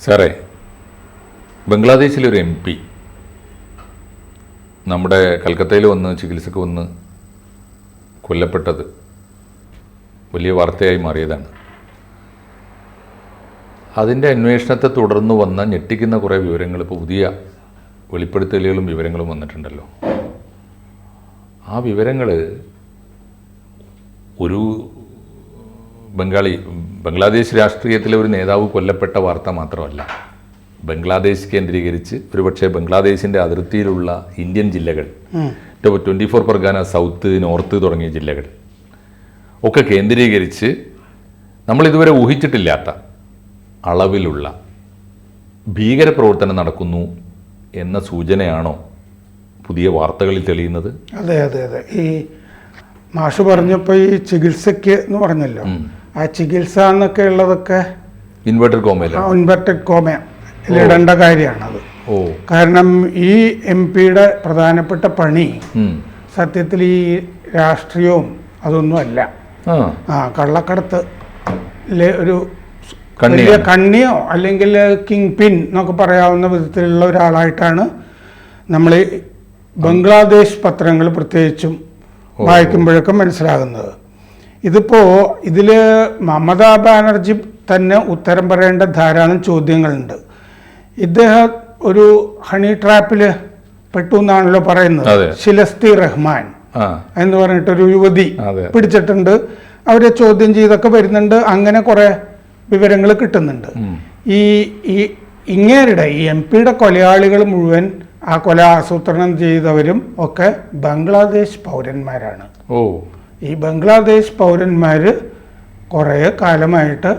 സാറേ, ബംഗ്ലാദേശിലൊരു MP നമ്മുടെ കൽക്കത്തയിൽ വന്ന് ചികിത്സക്ക് വന്ന് കൊല്ലപ്പെട്ടത് വലിയ വാർത്തയായി മാറിയതാണ്. അതിൻ്റെ അന്വേഷണത്തെ തുടർന്ന് വന്ന ഞെട്ടിക്കുന്ന കുറേ വിവരങ്ങൾ, ഇപ്പോൾ പുതിയ വെളിപ്പെടുത്തലുകളും വിവരങ്ങളും വന്നിട്ടുണ്ടല്ലോ. ആ വിവരങ്ങൾ ഒരു ബംഗ്ലാദേശ് രാഷ്ട്രീയത്തിലെ ഒരു നേതാവ് കൊല്ലപ്പെട്ട വാർത്ത മാത്രമല്ല, ബംഗ്ലാദേശ് കേന്ദ്രീകരിച്ച് ഒരുപക്ഷെ ബംഗ്ലാദേശിൻ്റെ അതിർത്തിയിലുള്ള ഇന്ത്യൻ ജില്ലകൾ, 24 പർഗാന, സൗത്ത്, നോർത്ത് തുടങ്ങിയ ജില്ലകൾ ഒക്കെ കേന്ദ്രീകരിച്ച് നമ്മളിതുവരെ ഊഹിച്ചിട്ടില്ലാത്ത അളവിലുള്ള ഭീകരപ്രവർത്തനം നടക്കുന്നു എന്ന സൂചനയാണോ പുതിയ വാർത്തകളിൽ തെളിയുന്നത്? അതെ അതെ അതെ. ഈ മാഷ് പറഞ്ഞപ്പോൾ ഈ ചികിത്സയ്ക്ക് എന്ന് പറഞ്ഞല്ലോ, ആ ചികിത്സ എന്നൊക്കെ ഉള്ളതൊക്കെ ഇൻവെർട്ടഡ് കോമ ഇടേണ്ട കാര്യമാണത്. കാരണം ഈ MP-യുടെ പ്രധാനപ്പെട്ട പണി സത്യത്തിൽ ഈ രാഷ്ട്രീയവും അതൊന്നും അല്ല. കള്ളക്കടത്ത് ഒരു വലിയ കണ്ണിയോ അല്ലെങ്കിൽ കിങ് പിൻ എന്നൊക്കെ പറയാവുന്ന വിധത്തിലുള്ള ഒരാളായിട്ടാണ് നമ്മൾ ബംഗ്ലാദേശ് പത്രങ്ങൾ പ്രത്യേകിച്ചും വായിക്കുമ്പോഴൊക്കെ മനസ്സിലാകുന്നത്. ഇതിൽ മമതാ ബാനർജി തന്നെ ഉത്തരം പറയേണ്ട ധാരാളം ചോദ്യങ്ങളുണ്ട്. ഇദ്ദേഹം ഒരു ഹണി ട്രാപ്പിൽ പെട്ടു എന്നാണല്ലോ പറയുന്നത്. ഷിലസ്തി റഹ്മാൻ എന്ന് പറഞ്ഞിട്ടൊരു യുവതി പിടിച്ചിട്ടുണ്ട്. അവരെ ചോദ്യം ചെയ്തൊക്കെ വരുന്നുണ്ട്. അങ്ങനെ കുറെ വിവരങ്ങൾ കിട്ടുന്നുണ്ട്. ഈ ഇങ്ങേരുടെ ഈ MP-യുടെ കൊലയാളികൾ മുഴുവൻ, ആ കൊല ആസൂത്രണം ചെയ്തവരും ഒക്കെ ബംഗ്ലാദേശ് പൗരന്മാരാണ്. ഈ ബംഗ്ലാദേശ് പൗരന്മാർ കുറേ കാലമായിട്ട്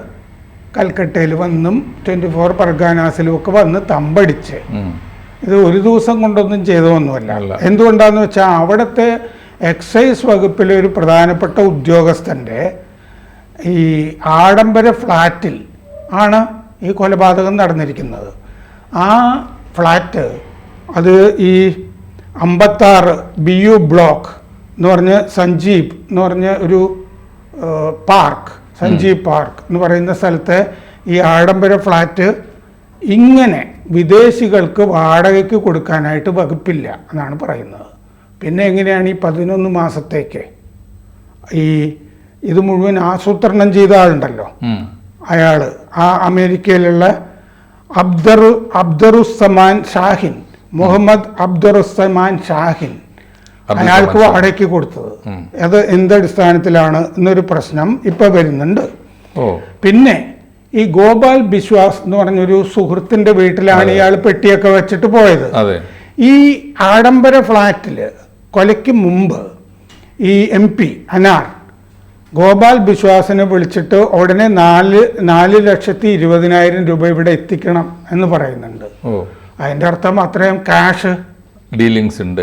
കൽക്കട്ടയിൽ വന്നും 24 പർഗാനാസിലും ഒക്കെ വന്ന് തമ്പടിച്ച്, ഇത് ഒരു ദിവസം കൊണ്ടൊന്നും ചെയ്തതൊന്നുമല്ല. എന്തുകൊണ്ടാന്ന് വെച്ചാൽ അവിടുത്തെ എക്സൈസ് വകുപ്പിലെ ഒരു പ്രധാനപ്പെട്ട ഉദ്യോഗസ്ഥൻ്റെ ഈ ആഡംബര ഫ്ലാറ്റിൽ ആണ് ഈ കൊലപാതകം നടന്നിരിക്കുന്നത്. ആ ഫ്ലാറ്റ് അത് ഈ 56 BU ബ്ലോക്ക് എന്ന് പറഞ്ഞ് സഞ്ജീവ് എന്ന് പറഞ്ഞ ഒരു പാർക്ക്, സഞ്ജീവ് പാർക്ക് എന്ന് പറയുന്ന സ്ഥലത്തെ ഈ ആഡംബര ഫ്ലാറ്റ് ഇങ്ങനെ വിദേശികൾക്ക് വാടകയ്ക്ക് കൊടുക്കാനായിട്ട് വകുപ്പില്ല എന്നാണ് പറയുന്നത്. പിന്നെ എങ്ങനെയാണ് ഈ 11 മാസത്തേക്ക് ഇത് മുഴുവൻ ആസൂത്രണം ചെയ്ത ആളുണ്ടല്ലോ, അയാൾ ആ അമേരിക്കയിലുള്ള അബ്ദുറുസ്സമാൻ ഷാഹിൻ, മുഹമ്മദ് അബ്ദുറുസ്സമാൻ ഷാഹിൻ, അയാൾക്ക് വാടകയ്ക്ക് കൊടുത്തത് അത് എന്തടിസ്ഥാനത്തിലാണ് എന്നൊരു പ്രശ്നം ഇപ്പൊ വരുന്നുണ്ട്. പിന്നെ ഈ ഗോപാൽ ബിശ്വാസ് എന്ന് പറഞ്ഞൊരു സുഹൃത്തിന്റെ വീട്ടിലാണ് ഇയാൾ പെട്ടിയൊക്കെ വെച്ചിട്ട് പോയത്. ഈ ആഡംബര ഫ്ലാറ്റില് കൊലയ്ക്ക് മുമ്പ് ഈ MP അനാർ ഗോപാൽ ബിശ്വാസിനെ വിളിച്ചിട്ട് ഉടനെ 4,20,000 രൂപ ഇവിടെ എത്തിക്കണം എന്ന് പറയുന്നുണ്ട്. അതിന്റെ അർത്ഥം അത്രയും ക്യാഷ് ഡീലിങ്സ് ഉണ്ട്,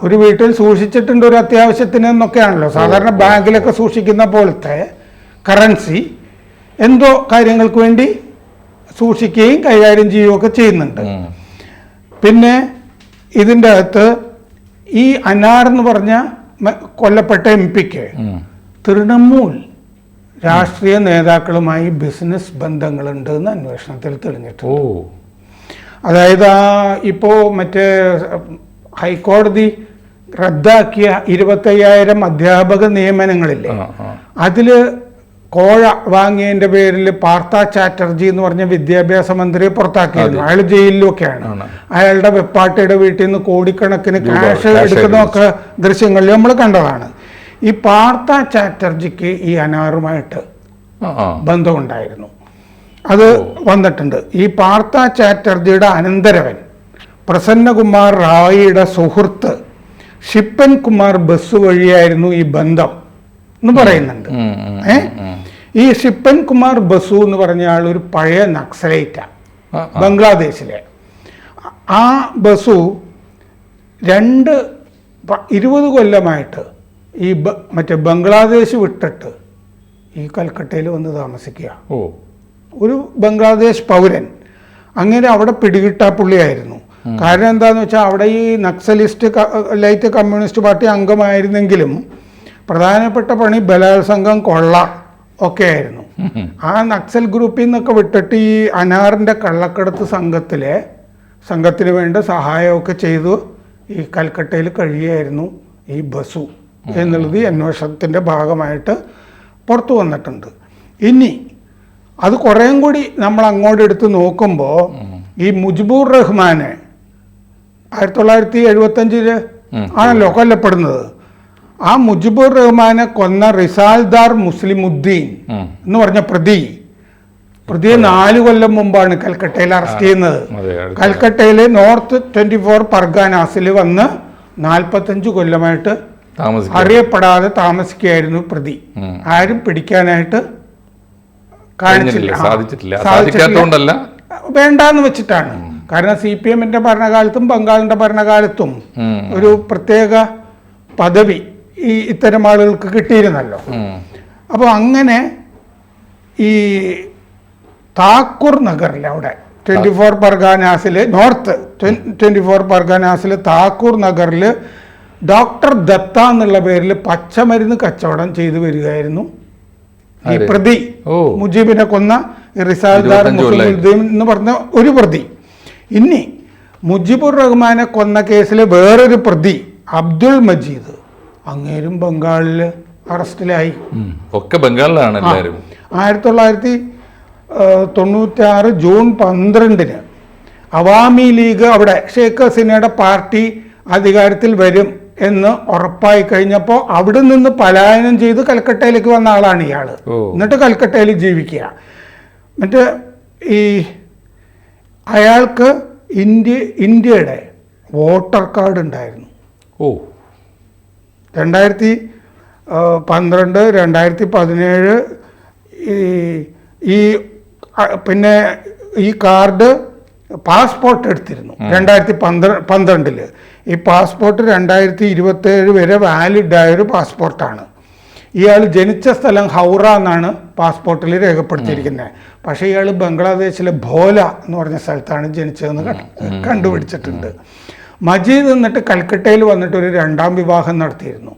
ഒരു വീട്ടിൽ സൂക്ഷിച്ചിട്ടുണ്ട് ഒരു അത്യാവശ്യത്തിന് എന്നൊക്കെയാണല്ലോ. സാധാരണ ബാങ്കിലൊക്കെ സൂക്ഷിക്കുന്ന പോലത്തെ കറൻസി എന്തോ കാര്യങ്ങൾക്ക് വേണ്ടി സൂക്ഷിക്കുകയും കൈകാര്യം ചെയ്യുകയൊക്കെ ചെയ്യുന്നുണ്ട്. പിന്നെ ഇതിൻ്റെ അകത്ത് ഈ അനാർ എന്ന് പറഞ്ഞ കൊല്ലപ്പെട്ട MP-ക്ക് തൃണമൂൽ രാഷ്ട്രീയ നേതാക്കളുമായി ബിസിനസ് ബന്ധങ്ങളുണ്ട് എന്ന് അന്വേഷണത്തിൽ തെളിഞ്ഞിട്ടുണ്ട്. അതായത് ഇപ്പോൾ മറ്റേ ഹൈക്കോടതി റദ്ദാക്കിയ 25,000 അധ്യാപക നിയമനങ്ങളില്ലേ, അതിൽ കോഴ വാങ്ങിയതിൻ്റെ പേരിൽ പാർത്ഥ ചാറ്റർജി എന്ന് പറഞ്ഞ വിദ്യാഭ്യാസ മന്ത്രിയെ പുറത്താക്കിയിരുന്നു. അയാൾ ജയിലിലൊക്കെയാണ്. അയാളുടെ വെപ്പാട്ടയുടെ വീട്ടിൽ നിന്ന് കോടിക്കണക്കിന് ക്യാഷ് എടുക്കുന്നതൊക്കെ ദൃശ്യങ്ങളിൽ നമ്മൾ കണ്ടതാണ്. ഈ പാർത്ഥ ചാറ്റർജിക്ക് ഈ അനാറുമായിട്ട് ബന്ധമുണ്ടായിരുന്നു, അത് വന്നിട്ടുണ്ട്. ഈ പാർത്ഥ ചാറ്റർജിയുടെ അനന്തരവൻ പ്രസന്നകുമാർ റായിയുടെ സുഹൃത്ത് ഷിപ്പൻ കുമാർ ബസ് വഴിയായിരുന്നു ഈ ബന്ധം എന്ന് പറയുന്നുണ്ട്. ഈ ഷിപ്പൻ കുമാർ ബസു എന്ന് പറഞ്ഞ ആൾ ഒരു പഴയ നക്സലൈറ്റാണ് ബംഗ്ലാദേശിലെ. ആ ബസു 20 കൊല്ലമായിട്ട് ഈ മറ്റേ ബംഗ്ലാദേശ് വിട്ടിട്ട് ഈ കൽക്കട്ടയിൽ വന്ന് താമസിക്കുക. ഒരു ബംഗ്ലാദേശ് പൗരൻ. അങ്ങനെ അവിടെ പിടികിട്ടാ പുള്ളിയായിരുന്നു. കാരണം എന്താണെന്ന് വെച്ചാൽ അവിടെ ഈ ലൈറ്റ് കമ്മ്യൂണിസ്റ്റ് പാർട്ടി അംഗമായിരുന്നെങ്കിലും പ്രധാനപ്പെട്ട പണി ബലാത്സംഗം, കൊള്ള ഒക്കെ ആയിരുന്നു. ആ നക്സൽ ഗ്രൂപ്പിൽ നിന്നൊക്കെ വിട്ടിട്ട് ഈ അനാറിൻ്റെ കള്ളക്കടത്ത് സംഘത്തിന് വേണ്ട സഹായമൊക്കെ ചെയ്തു ഈ കൽക്കട്ടയിൽ കഴിയുകയായിരുന്നു ഈ ബസു എന്നുള്ളത് ഈ അന്വേഷണത്തിൻ്റെ ഭാഗമായിട്ട് പുറത്തു വന്നിട്ടുണ്ട്. ഇനി അത് കുറേയും കൂടി നമ്മൾ അങ്ങോട്ട് എടുത്ത് നോക്കുമ്പോൾ ഈ മുജിബുർ റഹ്മാനെ 1975 ആണല്ലോ കൊല്ലപ്പെടുന്നത്. ആ മുജിബുർ റഹ്മാനെ കൊന്ന റിസാൽദാർ മുസ്ലിമുദ്ദീൻ എന്ന് പറഞ്ഞ പ്രതിയെ 4 കൊല്ലം മുമ്പാണ് കൽക്കട്ടയിൽ അറസ്റ്റ് ചെയ്യുന്നത്. കൽക്കട്ടയിലെ നോർത്ത് 24 പർഗാനാസിൽ വന്ന് 45 കൊല്ലമായിട്ട് അറിയപ്പെടാതെ താമസിക്കുകയായിരുന്നു പ്രതി. ആരും പിടിക്കാനായിട്ട് സാധിച്ചിട്ടില്ല, വേണ്ടാന്ന് വെച്ചിട്ടാണ്. കാരണം CPM-ന്റെ ഭരണകാലത്തും ബംഗാളിന്റെ ഭരണകാലത്തും ഒരു പ്രത്യേക പദവി ഈ ഇത്തരം ആളുകൾക്ക് കിട്ടിയിരുന്നല്ലോ. അപ്പോൾ അങ്ങനെ ഈ താക്കൂർ നഗറിൽ അവിടെ 24 പർഗാനാസിൽ നോർത്ത് 24 പർഗാനാസിൽ താക്കൂർ നഗറിൽ ഡോക്ടർ ദത്ത എന്നുള്ള പേരിൽ പച്ചമരുന്ന് കച്ചവടം ചെയ്തു വരികയായിരുന്നു ഈ പ്രതി. മുജീബിനെ കൊന്ന റിസാൽദാർ മുസ്ലിമുദ്ദീൻ എന്ന് പറഞ്ഞ ഒരു പ്രതി. ഇനി മുജിബുർ റഹ്മാനെ കൊന്ന കേസിലെ വേറൊരു പ്രതി അബ്ദുൾ മജീദ്, അങ്ങേരും ബംഗാളിൽ അറസ്റ്റിലായി. ഒക്കെ ബംഗാളിലാണ് എല്ലാവരും. 1996 ജൂൺ 12 അവാമി ലീഗ് അവിടെ ഷെയ്ഖ് ഹസീനയുടെ പാർട്ടി അധികാരത്തിൽ വരും എന്ന് ഉറപ്പായി കഴിഞ്ഞപ്പോൾ അവിടെ നിന്ന് പലായനം ചെയ്ത് കൽക്കട്ടയിലേക്ക് വന്ന ആളാണ് ഇയാൾ. എന്നിട്ട് കൽക്കട്ടയിൽ ജീവിക്കുക. എന്നിട്ട് ഈ അയാൾക്ക് ഇന്ത്യയുടെ വോട്ടർ കാർഡ് ഉണ്ടായിരുന്നു. 2012 2017 ഈ പിന്നെ ഈ കാർഡ് പാസ്പോർട്ട് എടുത്തിരുന്നു 2012. ഈ പാസ്പോർട്ട് 2027 വരെ വാലിഡ് ആയൊരു പാസ്പോർട്ടാണ്. ഇയാൾ ജനിച്ച സ്ഥലം ഹൗറ എന്നാണ് പാസ്പോർട്ടിൽ രേഖപ്പെടുത്തിയിരിക്കുന്നത്. പക്ഷേ ഇയാൾ ബംഗ്ലാദേശിലെ ഭോല എന്ന് പറഞ്ഞ സ്ഥലത്താണ് ജനിച്ചതെന്ന് കണ്ടുപിടിച്ചിട്ടുണ്ട്. മജീദ് എന്നിട്ട് കൽക്കട്ടയിൽ വന്നിട്ട് ഒരു 2ാം വിവാഹം നടത്തിയിരുന്നു.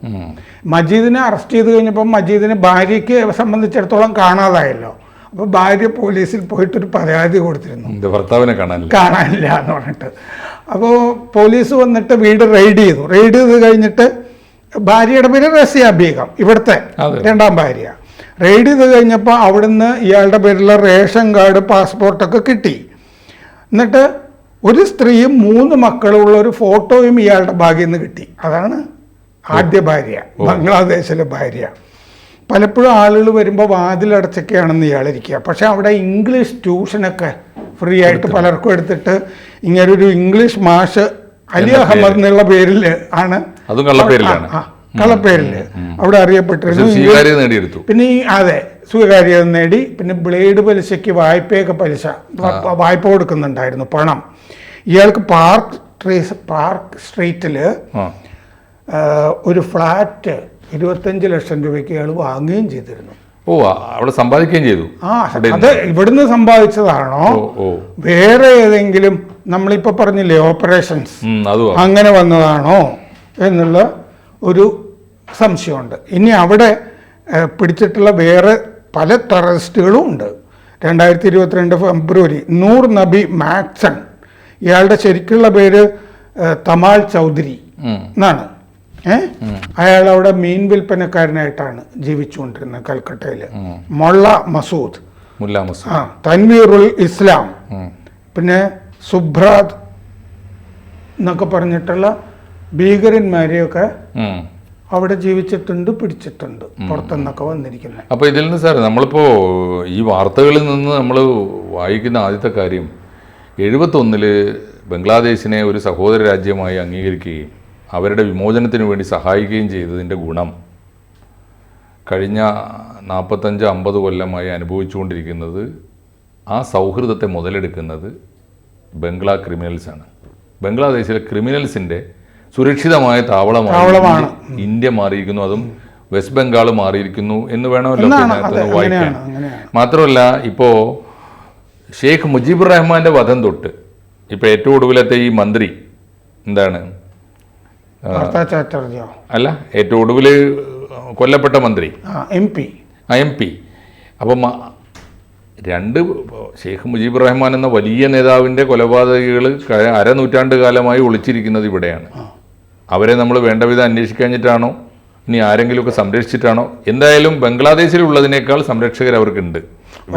മജീദിനെ അറസ്റ്റ് ചെയ്ത് കഴിഞ്ഞപ്പോൾ മജീദിനെ ഭാര്യയ്ക്ക് സംബന്ധിച്ചിടത്തോളം കാണാതായല്ലോ. അപ്പോൾ ഭാര്യ പോലീസിൽ പോയിട്ടൊരു പരാതി കൊടുത്തിരുന്നു, ഭർത്താവിനെ കാണാനില്ല എന്ന് പറഞ്ഞിട്ട്. അപ്പോൾ പോലീസ് വന്നിട്ട് വീട് റെയ്ഡ് ചെയ്ത് കഴിഞ്ഞിട്ട് ഭാര്യയുടെ പേര് റസിയ ബീഗം, ഇവിടുത്തെ 2ാം ഭാര്യ. റെയ്ഡ് ചെയ്ത് കഴിഞ്ഞപ്പോൾ അവിടുന്ന് ഇയാളുടെ പേരിലുള്ള റേഷൻ കാർഡ് പാസ്പോർട്ടൊക്കെ കിട്ടി. എന്നിട്ട് ഒരു സ്ത്രീയും 3 മക്കളുള്ള ഒരു ഫോട്ടോയും ഇയാളുടെ ഭാഗ്യം നിന്ന് കിട്ടി. അതാണ് ആദ്യ ഭാര്യ, ബംഗ്ലാദേശിലെ ഭാര്യ. പലപ്പോഴും ആളുകൾ വരുമ്പോൾ വാതിലടച്ചൊക്കെയാണെന്ന് ഇയാളിരിക്കുക. പക്ഷെ അവിടെ ഇംഗ്ലീഷ് ട്യൂഷനൊക്കെ ഫ്രീ ആയിട്ട് പലർക്കും എടുത്തിട്ട് ഇങ്ങനൊരു ഇംഗ്ലീഷ് മാഷ് അലി അഹമ്മദ് എന്നുള്ള പേരിൽ ആണ്, കള്ളപ്പേരിൽ അവിടെ അറിയപ്പെട്ടിരുന്നു. പിന്നെ അതെ സ്വീകാര്യത നേടി. പിന്നെ ബ്ലേഡ് പലിശയ്ക്ക് വായ്പ കൊടുക്കുന്നുണ്ടായിരുന്നു പണം. ഇയാൾക്ക് പാർക്ക് സ്ട്രീറ്റിൽ ഒരു ഫ്ലാറ്റ് 25 ലക്ഷം രൂപയ്ക്ക് ഇയാൾ വാങ്ങുകയും ചെയ്തിരുന്നു. അവിടെ സമ്പാദിക്കുകയും ചെയ്തു. അത് ഇവിടുന്ന് സമ്പാദിച്ചതാണോ വേറെ ഏതെങ്കിലും നമ്മളിപ്പോ പറഞ്ഞില്ലേ ഓപ്പറേഷൻസ് അങ്ങനെ വന്നതാണോ എന്നുള്ള ഒരു സംശയമുണ്ട്. ഇനി അവിടെ പിടിച്ചിട്ടുള്ള വേറെ പല ടെററിസ്റ്റുകളും ഉണ്ട്. 2022 ഫെബ്രുവരി നൂർ നബി മാക്സൺ, ഇയാളുടെ ശരിക്കുള്ള പേര് തമാൽ ചൗധരി എന്നാണ്. അയാൾ അവിടെ മീൻ വിൽപ്പനക്കാരനായിട്ടാണ് ജീവിച്ചുകൊണ്ടിരുന്നത് കൽക്കട്ടയിൽ. മുല്ല മസൂദ്, തൻവീറുൽ ഇസ്ലാം, പിന്നെ സുബ്രാദ് എന്നൊക്കെ പറഞ്ഞിട്ടുള്ള ഭീകരന്മാരെയൊക്കെ അവിടെ ജീവിച്ചിട്ടുണ്ട്, പിടിച്ചിട്ടുണ്ട്, പുറത്തുനിന്നൊക്കെ വന്നിരിക്കുന്നത്. അപ്പോൾ ഇതിൽ നിന്ന് സാർ നമ്മളിപ്പോൾ ഈ വാർത്തകളിൽ നിന്ന് നമ്മൾ വായിക്കുന്ന ആദ്യത്തെ കാര്യം 71 ബംഗ്ലാദേശിനെ ഒരു സഹോദര രാജ്യമായി അംഗീകരിക്കുകയും അവരുടെ വിമോചനത്തിന് വേണ്ടി സഹായിക്കുകയും ചെയ്തതിൻ്റെ ഗുണം കഴിഞ്ഞ 45-50 കൊല്ലമായി അനുഭവിച്ചുകൊണ്ടിരിക്കുന്നത് ആ സൗഹൃദത്തെ മുതലെടുക്കുന്നത് ബംഗ്ലാ ക്രിമിനൽസാണ്. ബംഗ്ലാദേശിലെ ക്രിമിനൽസിൻ്റെ സുരക്ഷിതമായ താവളമാണ് ഇന്ത്യ മാറിയിരിക്കുന്നു, അതും വെസ്റ്റ് ബംഗാൾ മാറിയിരിക്കുന്നു എന്ന് വേണമല്ലോ വായിക്കാൻ. മാത്രമല്ല ഇപ്പോൾ ഷെയ്ഖ് മുജീബുർ റഹ്മാൻ്റെ വധം തൊട്ട് ഇപ്പോൾ ഏറ്റവും ഒടുവിലത്തെ ഈ മന്ത്രി എന്താണ് അല്ല ഏറ്റവും ഒടുവിൽ കൊല്ലപ്പെട്ട മന്ത്രി MP അപ്പം രണ്ട് ഷെയ്ഖ് മുജീബുർ റഹ്മാൻ എന്ന വലിയ നേതാവിൻ്റെ കൊലപാതകികൾ അരനൂറ്റാണ്ട് കാലമായി ഒളിച്ചിരിക്കുന്നത് ഇവിടെയാണ്. അവരെ നമ്മൾ വേണ്ട വിധം അന്വേഷിക്കഴിഞ്ഞിട്ടാണോ ഇനി ആരെങ്കിലുമൊക്കെ സംരക്ഷിച്ചിട്ടാണോ? എന്തായാലും ബംഗ്ലാദേശിലുള്ളതിനേക്കാൾ സംരക്ഷകർ അവർക്കുണ്ട്.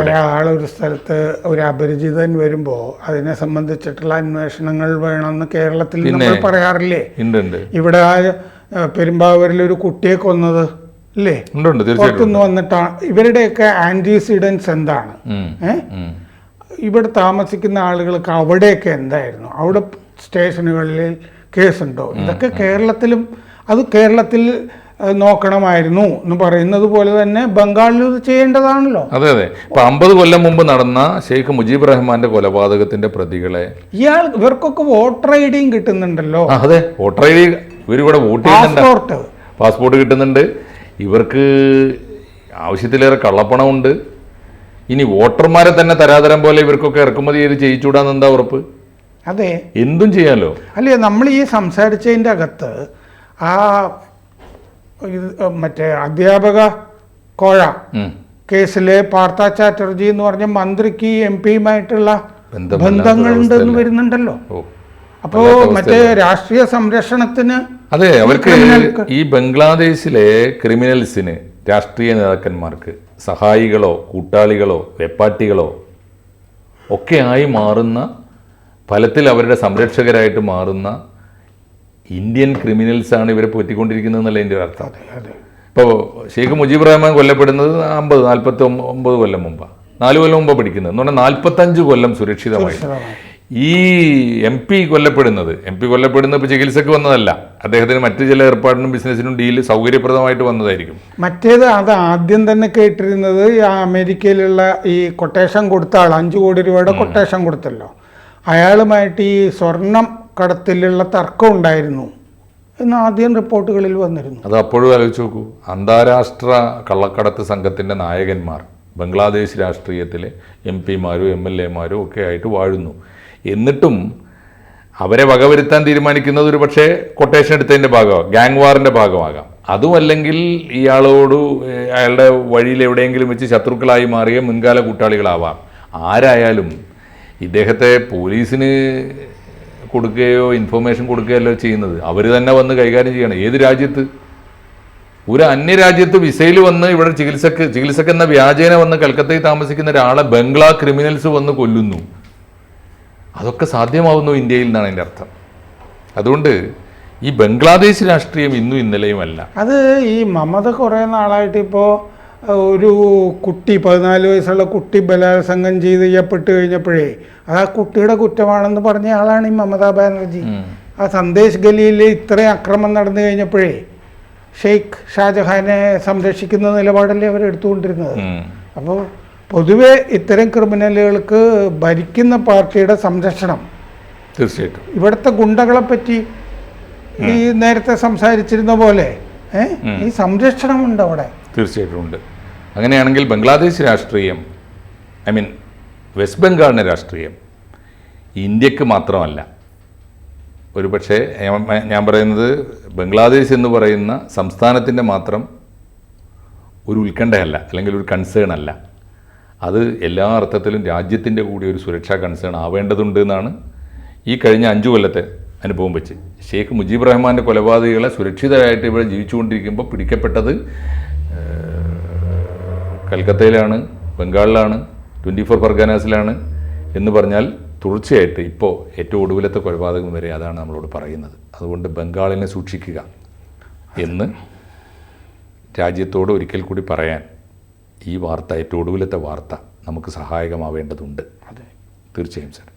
ഒരാളൊരു സ്ഥലത്ത് ഒരു അപരിചിതൻ വരുമ്പോൾ അതിനെ സംബന്ധിച്ചിട്ടുള്ള അന്വേഷണങ്ങൾ വേണമെന്ന് കേരളത്തിൽ നമ്മൾ പറയാറില്ലേ? ഉണ്ട്. ഇവിടെ പെരുമ്പാവൂരിൽ ഒരു കുട്ടിയെ കൊന്നത് അല്ലേ? പുറത്തുനിന്ന് വന്നിട്ടാണ്. ഇവരുടെയൊക്കെ ആന്റിസിഡൻസ് എന്താണ്? ഇവിടെ താമസിക്കുന്ന ആളുകൾക്ക് അവിടെയൊക്കെ എന്തായിരുന്നു? അവിടെ സ്റ്റേഷനുകളിൽ കേസുണ്ടോ? ഇതൊക്കെ കേരളത്തിലും അത് കേരളത്തിൽ നോക്കണമായിരുന്നു എന്ന് പറയുന്നത് പോലെ തന്നെ ബംഗാളിൽ ഇത് ചെയ്യേണ്ടതാണല്ലോ. അതെ. ഇപ്പൊ 50 കൊല്ലം മുമ്പ് നടന്ന ഷെയ്ഖ് മുജീബ് റഹ്മാന്റെ കൊലപാതകത്തിന്റെ പ്രതികളെ ഇവർക്കൊക്കെ വോട്ടർ ഐ ഡിയും കിട്ടുന്നുണ്ടല്ലോ. അതെ, വോട്ടർ ഐ ഡി ഇവരിവിടെ വോട്ട് ചെയ്യുന്നുണ്ട്, പാസ്പോർട്ട് കിട്ടുന്നുണ്ട്. ഇവർക്ക് ആവശ്യത്തിലേറെ കള്ളപ്പണമുണ്ട്. ഇനി വോട്ടർമാരെ തന്നെ തരാതരം പോലെ ഇവർക്കൊക്കെ ഇറക്കുമതി ചെയ്ത് ചെയ്യിച്ചൂടാന്ന് എന്താ ഉറപ്പ്? അതെ, എന്തും ചെയ്യാലോ. അല്ലേ? നമ്മൾ ഈ സംസാരിച്ചതിൻ്റെ അകത്ത് ആ മറ്റേ അധ്യാപക കോഴ കേസിലെ പാർത്ഥ ചാറ്റർജി എന്ന് പറഞ്ഞ മന്ത്രിക്ക് എം പിയുമായിട്ടുള്ള ബന്ധങ്ങളുണ്ടെന്ന് വരുന്നുണ്ടല്ലോ. അപ്പോ മറ്റേ രാഷ്ട്രീയ സംരക്ഷണത്തിന് അതെ, അവർക്ക് ഈ ബംഗ്ലാദേശിലെ ക്രിമിനൽസിന് രാഷ്ട്രീയ നേതാക്കന്മാർക്ക് സഹായികളോ കൂട്ടാളികളോ വെപ്പാട്ടികളോ ഒക്കെ ആയി മാറുന്ന, ഫലത്തിൽ അവരുടെ സംരക്ഷകരായിട്ട് മാറുന്ന ഇന്ത്യൻ ക്രിമിനൽസാണ് ഇവരെ പോറ്റിക്കൊണ്ടിരിക്കുന്നതെന്നല്ല എൻ്റെ അർത്ഥം. ഇപ്പോൾ ഷെയ്ഖ് മുജീബ് റഹ്മാൻ കൊല്ലപ്പെടുന്നത് 49 കൊല്ലം മുമ്പാണ്, 4 കൊല്ലം മുമ്പാണ് പഠിക്കുന്നത് എന്ന് പറഞ്ഞാൽ 45 കൊല്ലം സുരക്ഷിതമായി. ഈ എം പി കൊല്ലപ്പെടുന്നത് ഇപ്പോൾ ചികിത്സക്ക് വന്നതല്ല, അദ്ദേഹത്തിന് മറ്റു ചില ഏർപ്പാടിനും ബിസിനസ്സിനും ഡീൽ സൗകര്യപ്രദമായിട്ട് വന്നതായിരിക്കും. മറ്റേത് അത് ആദ്യം തന്നെ കേട്ടിരുന്നത് അമേരിക്കയിലുള്ള ഈ കൊട്ടേഷൻ കൊടുത്ത ആൾ 5 കോടി രൂപയുടെ കൊട്ടേഷൻ കൊടുത്തല്ലോ, അയാളുമായിട്ട് ഈ സ്വർണം കടത്തിലുള്ള തർക്കം ഉണ്ടായിരുന്നു എന്ന് ആദ്യം റിപ്പോർട്ടുകളിൽ വന്നിരുന്നു. അത് അപ്പോഴും ആലോചിച്ച് നോക്കൂ. അന്താരാഷ്ട്ര കള്ളക്കടത്ത് സംഘത്തിൻ്റെ നായകന്മാർ ബംഗ്ലാദേശ് രാഷ്ട്രീയത്തിലെ എം പിമാരും എം എൽ എമാരും ഒക്കെ ആയിട്ട് വാഴുന്നു. എന്നിട്ടും അവരെ വകവരുത്താൻ തീരുമാനിക്കുന്നത് ഒരു പക്ഷേ കൊട്ടേഷൻ എടുത്തതിൻ്റെ ഭാഗമാകാം, ഗാങ് വാറിൻ്റെ ഭാഗമാകാം. അതുമല്ലെങ്കിൽ ഇയാളോട് അയാളുടെ വഴിയിൽ എവിടെയെങ്കിലും വെച്ച് ശത്രുക്കളായി മാറിയ മുൻകാല കൂട്ടാളികളാവാം. ആരായാലും ഇദ്ദേഹത്തെ പോലീസിന് കൊടുക്കുകയോ ഇൻഫർമേഷൻ കൊടുക്കുകയല്ലോ ചെയ്യുന്നത്, അവർ തന്നെ വന്ന് കൈകാര്യം ചെയ്യണം. ഏത് രാജ്യത്ത്? ഒരു അന്യരാജ്യത്ത് വിസയിൽ വന്ന് ഇവിടെ ചികിത്സക്ക് എന്ന വ്യാജേന വന്ന് കൽക്കത്തയിൽ താമസിക്കുന്ന ഒരാളെ ബംഗ്ലാ ക്രിമിനൽസ് വന്ന് കൊല്ലുന്നു. അതൊക്കെ സാധ്യമാവുന്നു ഇന്ത്യയിൽ നിന്നാണ് എൻ്റെ അർത്ഥം. അതുകൊണ്ട് ഈ ബംഗ്ലാദേശ് രാഷ്ട്രീയം ഇന്നും ഇന്നലെയും അല്ല. അത് ഈ മമത കുറേ നാളായിട്ട് ഇപ്പോൾ ഒരു കുട്ടി 14 വയസ്സുള്ള കുട്ടി ബലാത്സംഗം ചെയ്യപ്പെട്ട് കഴിഞ്ഞപ്പോഴേ അത് ആ കുട്ടിയുടെ കുറ്റമാണെന്ന് പറഞ്ഞ ആളാണ് ഈ മമതാ ബാനർജി. ആ സന്ദേശ് ഗലിയിൽ ഇത്രയും അക്രമം നടന്നു കഴിഞ്ഞപ്പോഴേ ഷെയ്ഖ് ഷാജഹാനെ സംരക്ഷിക്കുന്ന നിലപാടല്ലേ അവർ എടുത്തുകൊണ്ടിരുന്നത്. അപ്പോൾ പൊതുവെ ഇത്തരം ക്രിമിനലുകൾക്ക് ഭരിക്കുന്ന പാർട്ടിയുടെ സംരക്ഷണം തീർച്ചയായിട്ടും. ഇവിടുത്തെ ഗുണ്ടകളെ പറ്റി ഈ നേരത്തെ സംസാരിച്ചിരുന്ന പോലെ ഈ സംരക്ഷണമുണ്ട് അവിടെ. തീർച്ചയായിട്ടും ഉണ്ട്. അങ്ങനെയാണെങ്കിൽ ബംഗ്ലാദേശ് രാഷ്ട്രീയം, വെസ്റ്റ് ബംഗാളിൻ്റെ രാഷ്ട്രീയം ഇന്ത്യക്ക് മാത്രമല്ല, ഒരു പക്ഷേ ഞാൻ പറയുന്നത് ബംഗ്ലാദേശ് എന്ന് പറയുന്ന സംസ്ഥാനത്തിൻ്റെ മാത്രം ഒരു ഉത്കണ്ഠയല്ല, അല്ലെങ്കിൽ ഒരു കൺസേൺ അല്ല. അത് എല്ലാ അർത്ഥത്തിലും രാജ്യത്തിൻ്റെ കൂടി ഒരു സുരക്ഷാ കൺസേൺ ആവേണ്ടതുണ്ട് എന്നാണ് ഈ കഴിഞ്ഞ 5 കൊല്ലത്തെ അനുഭവം വെച്ച്. ഷെയ്ഖ് മുജീബ് റഹ്മാൻ്റെ കൊലപാതകികളെ സുരക്ഷിതരായിട്ട് ഇവിടെ ജീവിച്ചുകൊണ്ടിരിക്കുമ്പോൾ പിടിക്കപ്പെട്ടത് കൽക്കത്തയിലാണ്, ബംഗാളിലാണ്, 24 പർഗാനാസിലാണ് എന്ന് പറഞ്ഞാൽ തുടർച്ചയായിട്ട് ഇപ്പോൾ ഏറ്റവും ഒടുവിലത്തെ കൊലപാതകം വരെ അതാണ് നമ്മളോട് പറയുന്നത്. അതുകൊണ്ട് ബംഗാളിനെ സൂക്ഷിക്കുക എന്ന് രാജ്യത്തോട് ഒരിക്കൽ കൂടി പറയാൻ ഈ വാർത്ത, ഏറ്റവും ഒടുവിലത്തെ വാർത്ത, നമുക്ക് സഹായകമാവേണ്ടതുണ്ട്. അതെ, തീർച്ചയായും സർ.